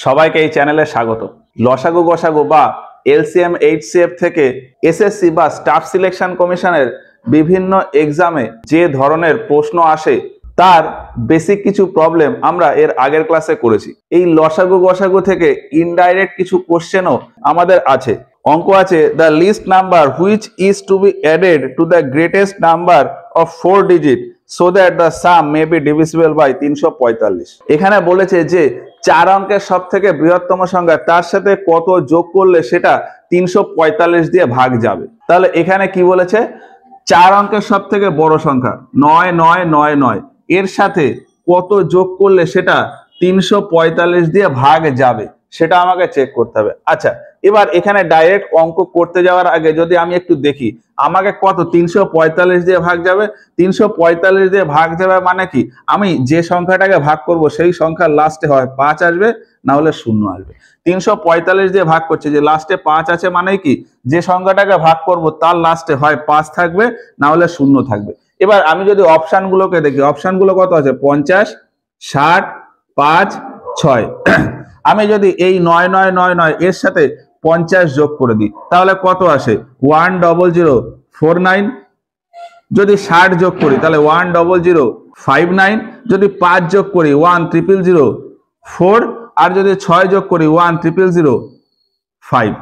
সবাইকে এই চ্যানেলে স্বাগত। লসাগু গসাগু বা এলসিএম এইচসিএফ থেকে এসএসসি বা স্টাফ সিলেকশন কমিশনের বিভিন্ন এক্সামে যে ধরনের প্রশ্ন আসে তার বেসিক কিছু প্রবলেম আমরা এর আগের ক্লাসে করেছি। এই লসাগু গসাগু থেকে ইনডাইরেক্ট কিছু কোশ্চেনও আমাদের আছে। অঙ্ক আছে, the list number which is to be added to the greatest number of 4 digit so that the sum may be divisible by 345। এখানে বলেছে যে 4 অঙ্কের সব থেকে বৃহত্তম সংখ্যা তার সাথে কত যোগ করলে সেটা 345 দিয়ে ভাগ যাবে। তাহলে এখানে কি বলেছে, 4 অঙ্কের সব থেকে বড় সংখ্যা 9999 এর সাথে কত যোগ করলে সেটা 345 দিয়ে ভাগ যাবে, সেটা আমাকে চেক করতে হবে। আচ্ছা, এবার এখানে ডাইরেক্ট অঙ্ক করতে যাওয়ার আগে যদি আমি একটু দেখি আমাকে কত 345 দিয়ে ভাগ যাবে। 345 দিয়ে ভাগ যাবে মানে কি, আমি যে সংখ্যাটাকে ভাগ করব সেই সংখ্যার লাস্টে হয় 5 আসবে, না হলে 0 আসবে। 345 দিয়ে ভাগ করছে, যে লাস্টে 5 আছে মানে কি, যে সংখ্যাটাকে ভাগ করব তার লাস্টে হয় 5 থাকবে, না হলে 0 থাকবে। এবার আমি যদি অপশনগুলোকে দেখি, অপশনগুলো কত আছে, 50, 60, 5, 6। আমি যদি এই 9999 এর সাথে 50 যোগ করে দিই তাহলে কত আসে, 10049। যদি 60 যোগ করি তাহলে 10059। যদি 5 যোগ করি 10004। আর যদি 6 যোগ করি 10005।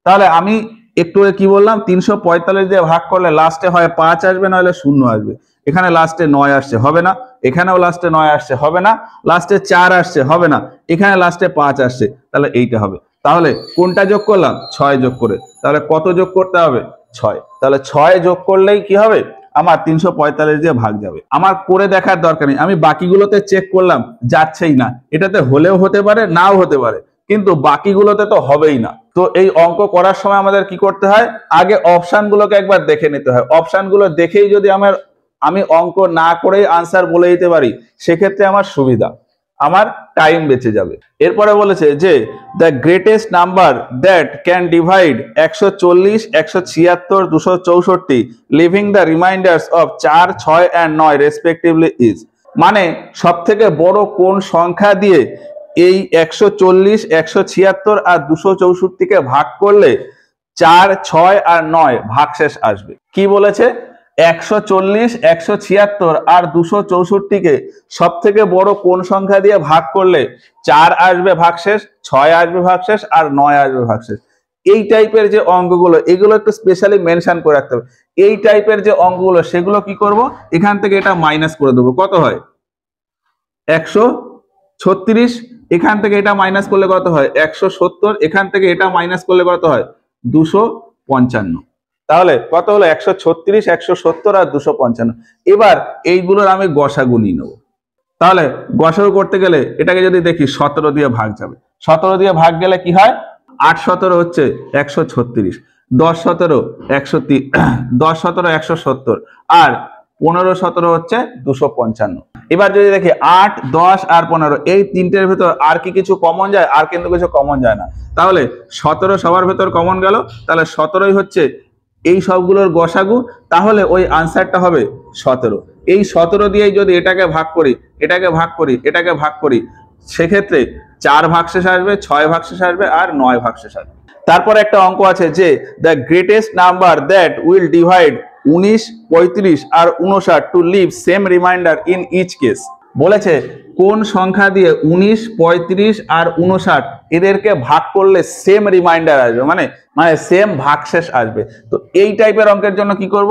তাহলে আমি একটু কি বললাম, 345 দিয়ে ভাগ করলে লাস্টে হয় 5 আসবে, না হলে 0 আসবে। এখানে লাস্টে 9 আসছে, হবে না। এখানেও লাস্টে 9 আসছে, হবে না। লাস্টে 4 আসছে, হবে না। এখানে লাস্টে 5 আসছে, তাহলে এইটা হবে। তাহলে কোনটা যোগ করলাম, 6 যোগ করে। তাহলে কত যোগ করতে হবে, 6। তাহলে 6 যোগ করলেই কি হবে, আমার 345 দিয়ে ভাগ যাবে। আমার করে দেখার দরকার নেই, আমি বাকিগুলোতে চেক করলাম, যাচ্ছেই না। এটাতে হলেও হতে পারে, নাও হতে পারে, কিন্তু বাকিগুলোতে তো হবেই না। তো এই অঙ্ক করার সময় আমাদের কি করতে হয়, আগে অপশনগুলোকে একবার দেখে নিতে হয়। অপশনগুলো দেখেই যদি আমি অঙ্ক না করেই আনসার বলে দিতে পারি, সেক্ষেত্রে আমার সুবিধা, আমার টাইম বেঁচে যাবে। এরপরে বলেছে যে the greatest number that can divide 140, 176, 264 living the reminders of 4, 6 and 9 respectively is. মানে সব থেকে বড় কোন সংখ্যা দিয়ে এই 140, 176 আর 264 কে ভাগ করলে 4, 6 আর 9 ভাগশেষ আসবে। কি বলেছে, 140, 176 আর 264 কে সব থেকে বড় কোন সংখ্যা দিয়ে ভাগ করলে 4 আসবে ভাগশেষ, 6 আসবে ভাগশেষ আর 9 আসবে ভাগশেষ। এই টাইপের যে অঙ্কগুলো, এগুলো একটু স্পেশালি মেনশন করে রাখতে হবে। এই টাইপের যে অঙ্কগুলো সেগুলো কি করব, এখান থেকে এটা মাইনাস করে দেবো। কত হয়, 136। এখান থেকে এটা মাইনাস করলে কত হয়, 170। এখান থেকে এটা মাইনাস করলে কত হয়, 255। তাহলে কত হলো, 136, 170 আর 255। এবার এইগুলোর আমি গসাগু নিয়ে নেবো। তাহলে গসাগু করতে গেলে এটাকে যদি দেখি 17 দিয়ে ভাগ যাবে। 17 দিয়ে ভাগ গেলে কি হয়, 8 17 হচ্ছে 136, 10 17 130, 10 17 170 আর 15 17 হচ্ছে 255। এবার যদি দেখি 8, 10 আর 15 এই তিনটের ভেতর আর কি কিছু কমন যায়, আর কিন্তু কিছু কমন যায় না। তাহলে 17 সবার ভেতর কমন গেল, তাহলে 17ই হচ্ছে এই সবগুলোর গসাগু। তাহলে ওই আনসারটা হবে 17। এই 17 দিয়েই যদি এটাকে ভাগ করি, এটাকে ভাগ করি, এটাকে ভাগ করি, সেক্ষেত্রে 4 ভাগশেষ আসবে, 6 ভাগশেষ আসবে আর 9 ভাগশেষ আসবে। তারপর একটা অঙ্ক আছে যে the greatest number that will divide 19, 35 আর 59 to leave same remainder in each case. বলেছে কোন সংখ্যা দিয়ে 19, 35 আর 59 এদেরকে ভাগ করলে সেম রিমাইন্ডার আসবে, মানে সেম ভাগশেষ আসবে। তো এই টাইপের অঙ্কের জন্য কি করব,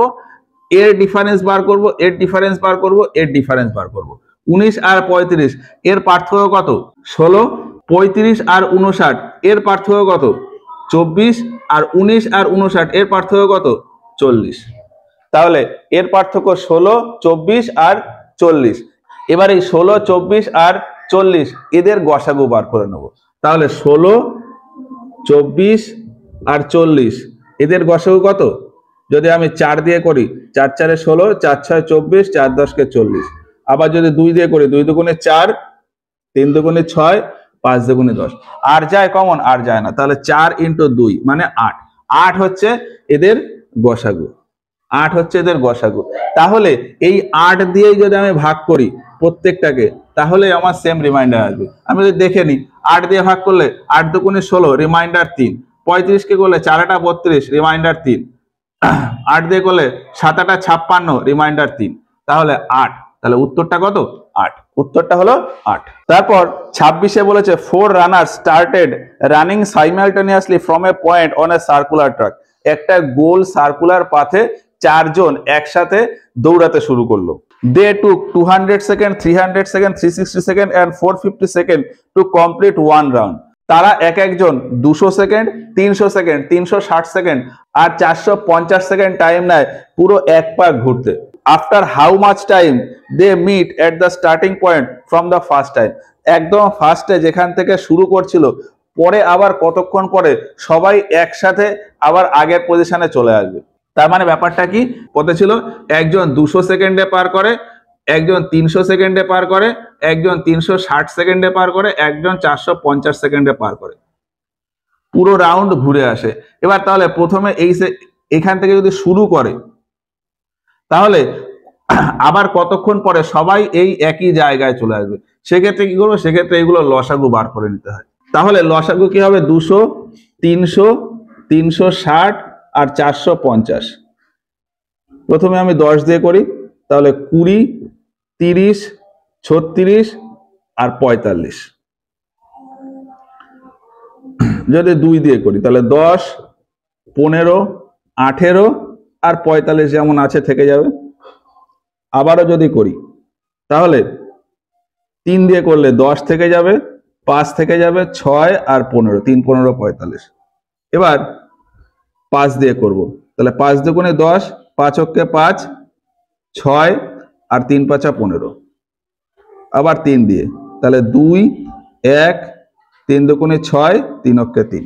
এর ডিফারেন্স বার করব, এর ডিফারেন্স বার করব, এর ডিফারেন্স বার করব। 19 আর 35 এর পার্থক্য কত, 16। 35 আর 59 এর পার্থক্য কত, 24। আর 19 আর 59 এর পার্থক্য কত, 40। তাহলে এর পার্থক্য 16, 24 আর 40। এবার এই 16, 24 আর 40 এদের গসাগু বার করে নেব। তাহলে 16, 24 আর 40 এদের গসাগু কত, যদি আমি 4 দিয়ে করি, 4 4 16, 4 6 24, 4 10 40। আবার যদি 2 দিয়ে করি, 2 দুগুণে 4, 3 দুগুণে 6, 5 দুগুণে 10। আর যায় কমন, আর যায় না। তাহলে 4 × 2 মানে 8। 8 হচ্ছে এদের গসাগু, 8 হচ্ছে এদের গসাগু। তাহলে এই 8 দিয়েই যদি আমি ভাগ করি প্রত্যেকটাকে, তাহলে আমার সেম রিমাইন্ডার আসবে। আমি যদি দেখে নিই 8 দিয়ে ভাগ করলে 8 দুগুণে 16, রিমাইন্ডার 3। 35 কে করলে 4 8 32, রিমাইন্ডার 3। 8 দিয়ে করলে 7 8 56, রিমাইন্ডার 3। তাহলে 8। তাহলে উত্তরটা কত? 8। উত্তরটা হলো 8। তারপর 26-এ বলেছে 4 runner started running simultaneously from a point on a circular track. একটা গোল সার্কুলার পাথে 4 জন একসাথে দৌড়াতে শুরু করলো। They took 200 second, 300 second, 360 second and 450 second to complete one round. তারা এক একজন 200 সেকেন্ড, 300 সেকেন্ড, 360 সেকেন্ড আর 450 সেকেন্ড টাইম নেয় পুরো এক পাক ঘুরতে। After how much time they meet at the starting point from the first time. একদম ফার্স্টে যেখান থেকে শুরু করছিল, পরে আবার কতক্ষণ পরে সবাই একসাথে আবার আগের পজিশনে চলে আসবে। তার মানে ব্যাপারটা কি? পথে ছিল একজন 200 সেকেন্ডে পার করে, একজন 300 সেকেন্ডে পার করে, একজন 360 সেকেন্ডে পার করে, একজন 450 সেকেন্ডে পার করে, পুরো রাউন্ড ঘুরে আসে। এবার তাহলে প্রথমে এখান থেকে যদি শুরু করে, তাহলে আবার কতক্ষণ পরে সবাই এই একই জায়গায় চলে আসবে। সেক্ষেত্রে কি করবো? সেক্ষেত্রে এগুলো লসাগু বার করে নিতে হয়। তাহলে লসাগু কি হবে? 200, 300, 360 আর 450। প্রথমে আমি 10 দিয়ে করি, তাহলে 20, 30, 36 আর 45। যদি 2 দিয়ে করি তাহলে 10, 15, 18 আর 45 যেমন আছে থেকে যাবে। আবারও যদি করি তাহলে 3 দিয়ে করলে 10 থেকে যাবে, 5 থেকে যাবে, 6 আর 15, 3 15 45। এবার 5 দিয়ে করব, তাহলে 5 দুগুণে 10, 5 অক্ষে 5, 6 আর 3 5 15। আবার 3 দিয়ে, তাহলে 2, 1, 3 দুগুণে 6, 3 অক্ষে 3।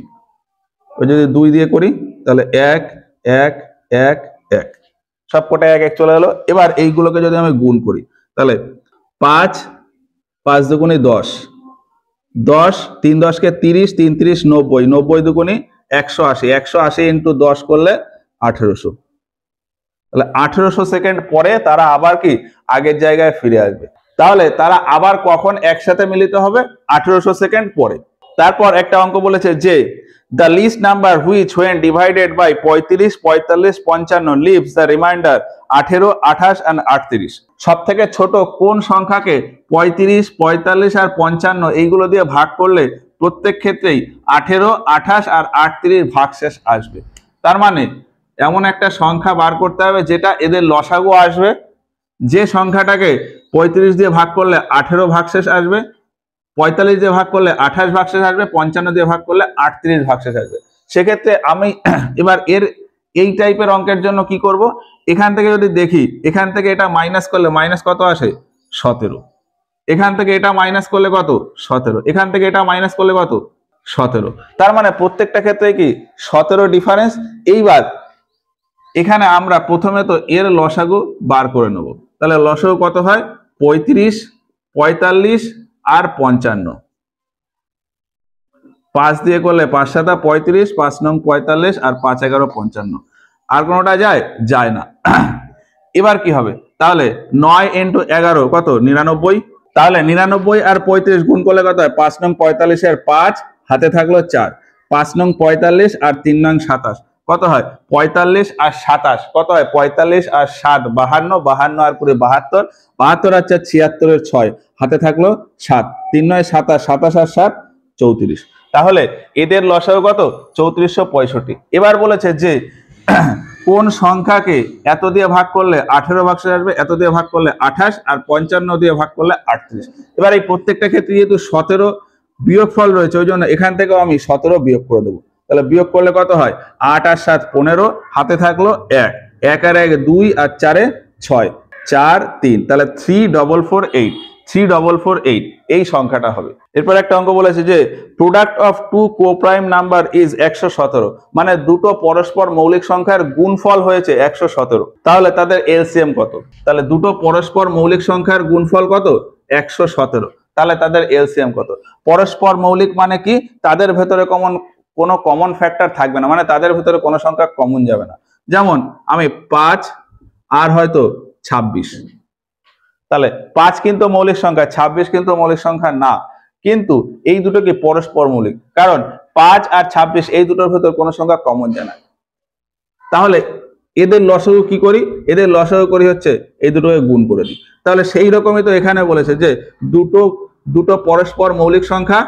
ওই যদি 2 দিয়ে করি তাহলে 1 1 1 1, সবকটা 1 1 চলে গেলো। এবার এইগুলোকে যদি আমি গুণ করি তাহলে 5 5 দুগুণে 10, 10 3 10 কে 30, 3 30 90, 90 দুগুণে 180, 180 ইন্টু 10 করলে 1800। তাহলে 1800 সেকেন্ড পরে তারা আবার কি আগের জায়গায় ফিরে আসবে। তাহলে তারা আবার কখন একসাথে মিলিত হবে? 1800 সেকেন্ড পরে। তারপর একটা অঙ্ক বলেছে যে the least number which when divided by 35 45 55 leaves the remainder 18 28 and 38। সব থেকে ছোট কোন সংখ্যাকে 35 45 আর 55 এইগুলো দিয়ে ভাগ করলে প্রত্যেক ক্ষেত্রেই 18 28 আর 38 ভাগশেষ আসবে। তার মানে এমন একটা সংখ্যা বার করতে হবে যেটা এদের লসাগু আসবে, যে সংখ্যাটাকে 35 দিয়ে ভাগ করলে 18 ভাগশেষ আসবে, 45 দিয়ে ভাগ করলে 28 ভাগশেষ আসবে, 55 দিয়ে ভাগ করলে 38 ভাগশেষ আসবে। সেক্ষেত্রে আমি এবার এই টাইপের অঙ্কের জন্য কি করব? এখান থেকে যদি দেখি, এখান থেকে এটা মাইনাস করলে মাইনাস কত আসে? 17। এখান থেকে এটা মাইনাস করলে কত? 17। এখান থেকে এটা মাইনাস করলে কত? 17। তার মানে প্রত্যেকটা ক্ষেত্রে কি 17 ডিফারেন্স। এইবার এখানে আমরা প্রথমে তো এর লসাগু বার করে নেব। তাহলে লসাগু কত হয়? 35 45 আর 55। 5 দিয়ে করলে 5 7 35, 5 9 45 আর 5 11 55। আর কোনোটা যায়? যায় না। এবার কি হবে? তাহলে 9 ইন্টু 11 কত? 99। তাহলে 99 আর 35 গুণ করলে কত হয়? 5 9 45 এর 5, হাতে থাকলো 4, 5 9 45 আর 3 9 27 কত হয়? 45 আর 27 কত হয়? 45 আর 7 52, 52 আর 20 72, 72 আর 4 76 এর 6, হাতে থাকলো 7, 3 9 27, 27 আর 7 34। তাহলে এদের লসাগু কত? 3465। এবার বলেছে যে কোন সংখ্যাকে এত দিয়ে ভাগ করলে 18 ভাগশেষ আসবে, এত দিয়ে ভাগ করলে 28 আর 55 দিয়ে ভাগ করলে 38। এবার এই প্রত্যেকটা ক্ষেত্রে যেহেতু 17 বিয়োগফল রয়েছে, ওই জন্য এখান থেকেও আমি 17 বিয়োগ করে দেবো। তাহলে বিয়োগ করলে কত হয়? 8 আর 7 15, হাতে থাকলো 1, 1 আর 1 2 আর 4 6, 4 3, তাহলে 3448, 3448 এই সংখ্যাটা হবে। এরপর একটা অঙ্ক বলেছে যে product of two coprime number is 117, মানে দুটো পরস্পর মৌলিক সংখ্যার গুণফল হয়েছে 117। তাহলে তাদের এলসিএম কত? তাহলে দুটো পরস্পর মৌলিক সংখ্যার গুণফল কত? 117। তাহলে তাদের এলসিএম কত? পরস্পর মৌলিক মানে কি? তাদের ভেতরে কোনো কমন ফ্যাক্টর থাকবে না, মানে তাদের ভেতরে কোনো সংখ্যা কমন যাবে না। যেমন আমি 5 আর হয়তো 26, তাহলে 5 কিন্তু মৌলিক সংখ্যা, 26 কিন্তু মৌলিক সংখ্যা না, কিন্তু এই দুটো কি পরস্পর মৌলিক, কারণ 5 আর 26 এই দুটোর ভেতর কোনো সংখ্যা কমন যায় না। তাহলে এদের লসাগু কি করি, এদের লসাগু করি হচ্ছে এই দুটোকে গুণ করে দিই। তাহলে সেই রকমই তো এখানে বলেছে যে দুটো পরস্পর মৌলিক সংখ্যা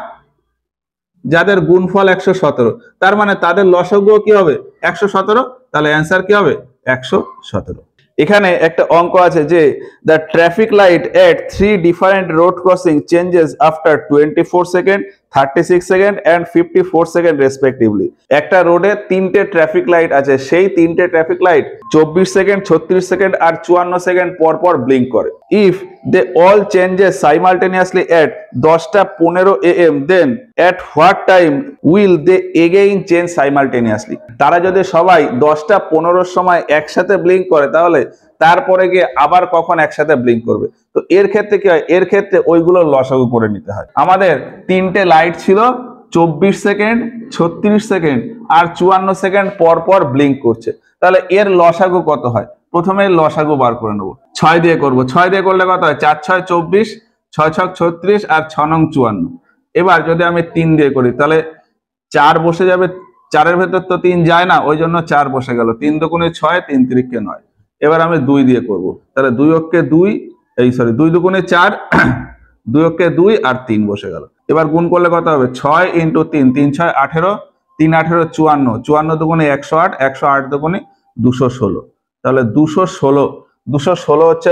যাদের গুণফল 117, তার মানে তাদের লসাগু কি হবে 117, তাহলে অ্যান্সার কি হবে 117। এখানে একটা অঙ্ক আছে যে the traffic light at 3 different road crossing changes after 24 second, 36 second and 54 second respectively. একটা রোডে 3টে ট্রাফিক লাইট আছে, সেই 3টে ট্রাফিক লাইট 24 সেকেন্ড, 36 সেকেন্ড আর 54 সেকেন্ড পর পর ব্লিঙ্ক করে। If they all changes simultaneously at 10:15 AM, then at what time will they again change simultaneously. তারা যদি সবাই 10:15 সময় একসাথে ব্লিঙ্ক করে, তাহলে তারপরে গিয়ে আবার কখন একসাথে ব্লিঙ্ক করবে। তো এর ক্ষেত্রে কি হয়, এর ক্ষেত্রে ওইগুলো লসাগু করে নিতে হয়। আমাদের 3টে লাইট ছিল, 24 সেকেন্ড, 36 সেকেন্ড আর 54 সেকেন্ড পর পর ব্লিঙ্ক করছে, তাহলে এর লসাগু কত হয়? প্রথমে লসাগু বার করে নেবো, 6 দিয়ে করবো। 6 দিয়ে করলে কত হয়? 4 6 24, 6 6 36 আর 6 9 54। এবার যদি আমি 3 দিয়ে করি, তাহলে 4 বসে যাবে, 4-এর ভেতর তো 3 যায় না, ওই জন্য 4 বসে গেল। 3 দুগুণে 6, 3 3 9। এবার আমি 2 দিয়ে করব, তাহলে 2 অক্ষে 2, 2 দুগুণে 4, 2 অক্ষে 2 আর 3 বসে গেল। এবার গুণ করলে কত হবে? 6 × 3, 3 6 18, 3 18 54, 54 দুগুণে 108, 108 দুগুণে 216। তাহলে 216 হচ্ছে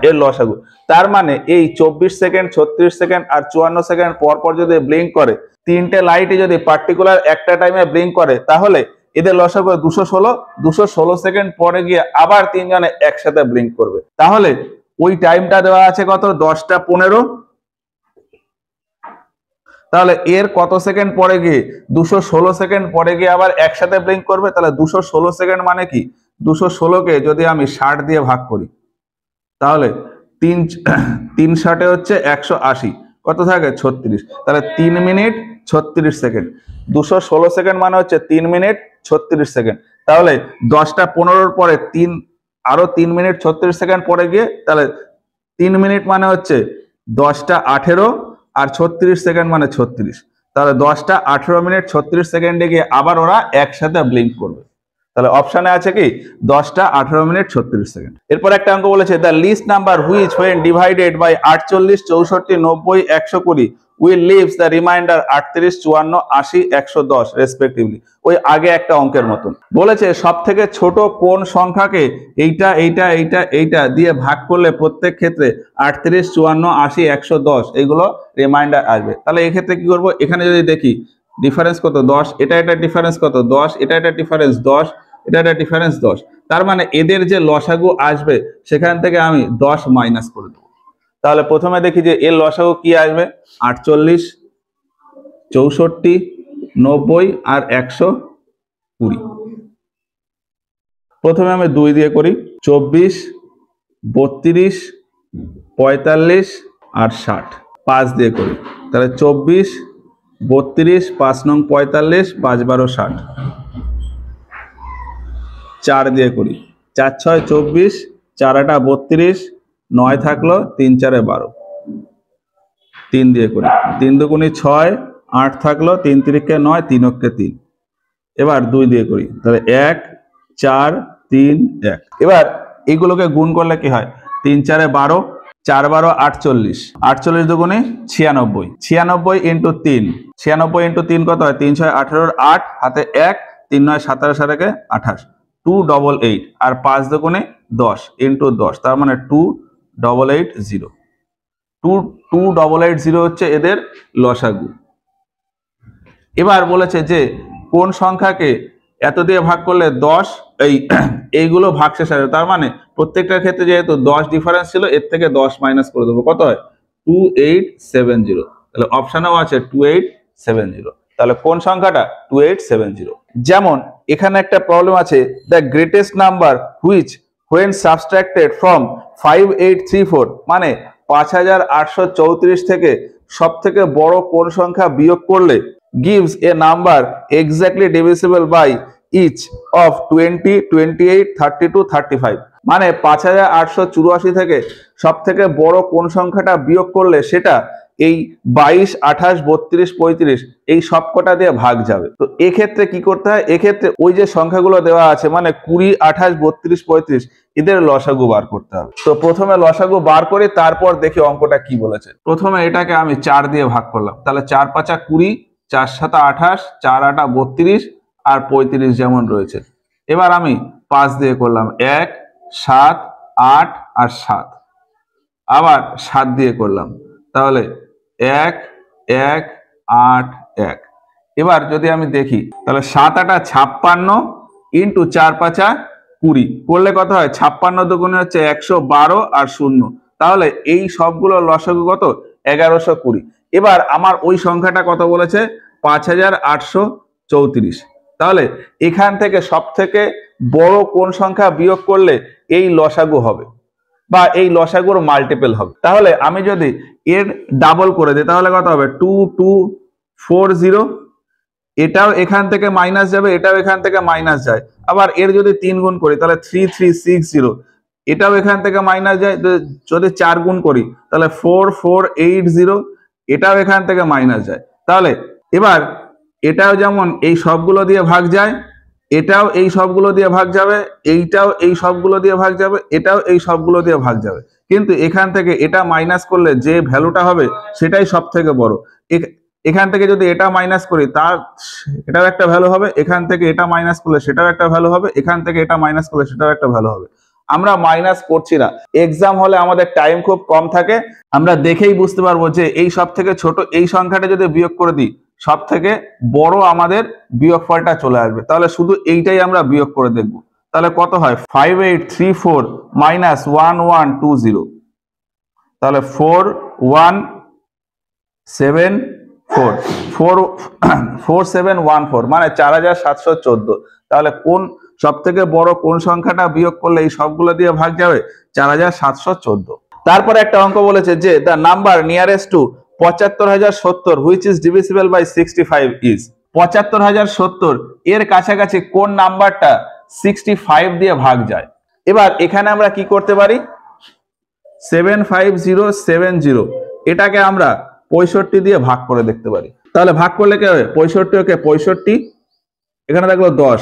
এর লসাগু। তার মানে এই 24 সেকেন্ড, 36 সেকেন্ড আর 54 সেকেন্ড পর পর যদি ব্লিঙ্ক করে, 3টে লাইটে যদি পার্টিকুলার একটা টাইমে ব্লিঙ্ক করে, তাহলে এদের লসাগু 216 সেকেন্ড পরে গিয়ে আবার 3 জনে একসাথে ব্লিঙ্ক করবে। তাহলে ওই টাইমটা দেওয়া আছে কত? 10:15। তাহলে এর কত সেকেন্ড পরে গিয়ে 216 সেকেন্ড পরে গিয়ে আবার একসাথে ব্লিঙ্ক করবে। তাহলে 216 সেকেন্ড মানে কি? 216কে যদি আমি 60 দিয়ে ভাগ করি, তাহলে 3 60 হচ্ছে 180, কত থাকে? 36। তাহলে 3 মিনিট 36 সেকেন্ড। 216 সেকেন্ড মানে হচ্ছে 3 মিনিট 36 সেকেন্ড। তাহলে 10:15 পরে আরো 3 মিনিট 36 সেকেন্ড পরে গিয়ে, তাহলে 3 মিনিট মানে হচ্ছে 10:18 আর 36 সেকেন্ড মানে 36। তাহলে 10:18 মিনিট 36 সেকেন্ডে গিয়ে আবার ওরা একসাথে ব্লিঙ্ক করবে। তাহলে অপশনে আছে কি 10:18 মিনিট 36 সেকেন্ড। এরপর একটা অঙ্ক বলেছে the list number which when divided by 48, 64, 90, 120 will leaves the remainder 38, 54, 80, 110 respectively. ওই আগে একটা অঙ্কের মতন বলেছে সব থেকে ছোট কোন সংখ্যাকে এইটা দিয়ে ভাগ করলে প্রত্যেক ক্ষেত্রে 38, 54, 80, 110 এগুলো রিমাইন্ডার আসবে। তাহলে এই ক্ষেত্রে কি করব? এখানে যদি দেখি ডিফারেন্স কত? 10, এটা ডিফারেন্স কত? 10, এটা ডিফারেন্স 10, এটা ডিফারেন্স 10। তার মানে এদের যে লসাগু আসবে সেখান থেকে আমি 10 মাইনাস করে দেবো। তাহলে প্রথমে দেখি যে এর লসাগু কি আসবে? 48, 64, 90 আর 120। প্রথমে আমি 2 দিয়ে করি, 24, 32, 45 আর 60। 5 দিয়ে করি, তাহলে 24, 32, 5 নং 45, 5 12 60। 4 দিয়ে করি, 4 6 24, 4 8 32, 9 থাকলো, 3 4 12। 3 দিয়ে করি, 3 দুগুণে 6, 8 থাকলো, 3 3 9, 3 অক্ষে 3। এবার 2 দিয়ে করি, তাহলে 1 4 3 1। এবার এগুলোকে গুণ করলে কি হয়? 3 4 12, 4 12 48, 48 দুগুণে 96, 96 × 3, 96 × 3 কত হয়? 3 6 18, 8 হাতে 1, 3 9 17 7 28, 288 আর 5 দুগুণে 10 × 10, তার মানে 2880। 2880 হচ্ছে এদের লসাগু। এবার বলেছে যে কোন সংখ্যাকে এত দিয়ে ভাগ করলে 10 এইগুলো ভাগশেষ আসবে। তার মানে প্রত্যেকটার ক্ষেত্রে যেহেতু 10 ডিফারেন্স ছিল, এর থেকে 10 মাইনাস করে দেবো। কত হয়? 2870। তাহলে অপশনেও আছে 2870। তাহলে কোন সংখ্যাটা? 2870। যেমন এখানে একটা প্রবলেম আছে the greatest number which when subtracted from 5834, মানে 5834 থেকে সব থেকে বড় কোন সংখ্যা বিয়োগ করলে gives a number exactly divisible by each of 20, 28, 32, 35। মানে 5884 থেকে সব থেকে বড় কোন সংখ্যাটা বিয়োগ করলে সেটা এই 22, 28, 32, 35 এই সবকটা দিয়ে ভাগ যাবে। তো এক্ষেত্রে কি করতে হয়, এক্ষেত্রে ওই যে সংখ্যাগুলো দেওয়া আছে মানে 20, 28, 32, 35 এদের লসাগু বার করতে হবে। তো প্রথমে লসাগু বার করে তারপর দেখি অঙ্কটা কি বলেছে। প্রথমে এটাকে আমি 4 দিয়ে ভাগ করলাম, তাহলে 4 5 20, 4 7 28, 4 8 32 আর 35 যেমন রয়েছে। এবার আমি 5 দিয়ে করলাম 1 7 8 আর 7, আবার 7 দিয়ে করলাম, তাহলে 1 1 8 1। এবার যদি আমি দেখি তাহলে 7 8 56 ইন্টু 4 5 20 করলে কত হয়, 56 দুগুণে হচ্ছে 112 আর 0, তাহলে এই সবগুলো লসাগু কত, 1120। এবার আমার ওই সংখ্যাটা কত বলেছে, 5834। তাহলে এখান থেকে সব থেকে বড় কোন সংখ্যা বিয়োগ করলে এই লসাগু হবে বা এই লসাগুর মাল্টিপল হবে। তাহলে আমি যদি এর ডাবল করে দিই তাহলে কত হবে, 2240। এটাও এখান থেকে মাইনাস যাবে, এটাও এখান থেকে মাইনাস যায়। আবার এর যদি 3 গুণ করি তাহলে 3360, এটাও এখান থেকে মাইনাস যায়। যদি 4 গুণ করি তাহলে 4480, এটাও এখান থেকে মাইনাস যায়। তাহলে এবার এটাও যেমন এই সবগুলো দিয়ে ভাগ যায়, এটাও এই সবগুলো দিয়ে ভাগ যাবে, এইটাও এই সবগুলো দিয়ে ভাগ যাবে, এটাও এই সবগুলো দিয়ে ভাগ যাবে। কিন্তু এখান থেকে এটা মাইনাস করলে যে ভ্যালুটা হবে সেটাই সব থেকে বড়। এখান থেকে যদি এটা মাইনাস করি তার এটাও একটা ভ্যালু হবে, এখান থেকে এটা মাইনাস করলে সেটাও একটা ভ্যালু হবে, এখান থেকে এটা মাইনাস করলে সেটাও একটা ভ্যালু হবে। আমরা মাইনাস করছি না, এক্সাম হলে আমাদের টাইম খুব কম থাকে, আমরা দেখেই বুঝতে পারবো যে এই সব থেকে ছোট এই সংখ্যাটা যদি বিয়োগ করে দিই সব থেকে বড় আমাদের বিয়োগফলটা চলে আসবে। তাহলে শুধু এইটাই আমরা বিয়োগ করে দেখব, তাহলে কত হয়, 5834 মাইনাস 1120, তাহলে 4714 মানে 4714। তাহলে কোন সব থেকে বড় কোন সংখ্যাটা বিয়োগ করলে এই সবগুলো দিয়ে ভাগ যাবে, 4714। তারপরে একটা অঙ্ক বলেছে যে the number nearest to 75070 which is divisible by 65 is. 75070 এর কাছাকাছি কোন নাম্বারটা 65 দিয়ে ভাগ যায়। এবার এখানে আমরা কি করতে পারি, 75070 এটাকে আমরা 65 দিয়ে ভাগ করে দেখতে পারি। তাহলে ভাগ করলে কি হবে, 65 ওকে 65, এখানে থাকলো 10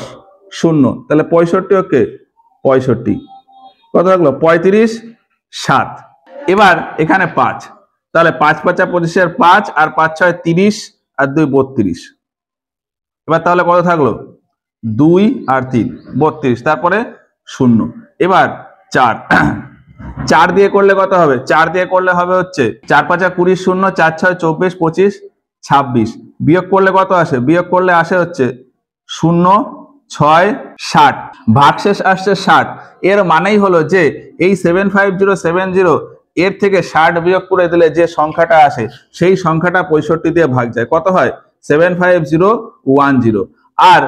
0, তাহলে 65 ওকে 65, কত থাকলো 35 7। এবার এখানে 5, তাহলে 5 5 25 5 আর 5 6 30 আর 2 32। এবার তাহলে কত থাকলো, 2 আর 3 32, তারপরে 0। এবার 4 দিয়ে করলে কত হবে, 4 দিয়ে করলে হবে হচ্ছে 4 5 20 0, 4 6 24 25 26, বিয়োগ করলে কত আসে, বিয়োগ করলে আসে হচ্ছে 0 6 60, ভাগশেষ আসছে 60। এর মানেই হলো যে এই 75070 এর থেকে 60 বিয়োগ করে দিলে যে সংখ্যাটা আসে সেই সংখ্যাটা 65 দিয়ে ভাগ যায়, কত হয় 75010। আর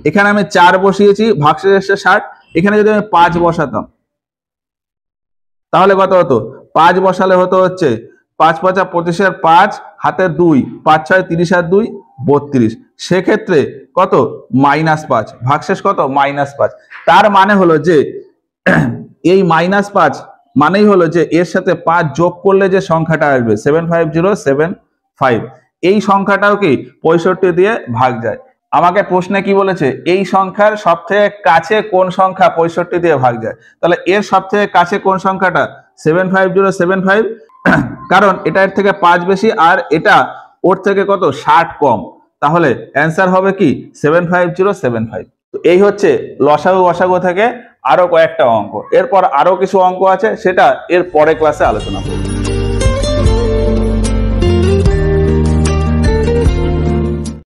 এখানে আমি 4 বসিয়েছি, ভাগশেষ আসছে 60, এখানে যদি আমি 5 বসাতাম তাহলে কত হতো, 5 বসালে হতো হচ্ছে 5 5 25 5 হাতে 2, 5 6 30 আর 2 32, সেক্ষেত্রে কত -5, ভাগশেষ কত -5। তার মানে হলো যে এই -5 মানেই হলো যে এর সাথে 5 যোগ করলে যে সংখ্যাটা আসবে 75075 এই সংখ্যাটাও কি 65 দিয়ে ভাগ যায়। আমাকে প্রশ্নে কি বলেছে, এই সংখ্যার সবথেকে কাছে কোন সংখ্যা 65 দিয়ে ভাগ যায়। তাহলে এর সবথেকে কাছে কোন সংখ্যাটা 75075, কারণ এটা এর থেকে 5 বেশি আর এটা ওর থেকে কত 60 কম, তাহলে অ্যান্সার হবে কি 75075। তো এই হচ্ছে লসাগু গসাগু থেকে আরো কয়েকটা অঙ্ক। এরপর আরো কিছু অঙ্ক আছে, সেটা এর পরে ক্লাসে আলোচনা করব।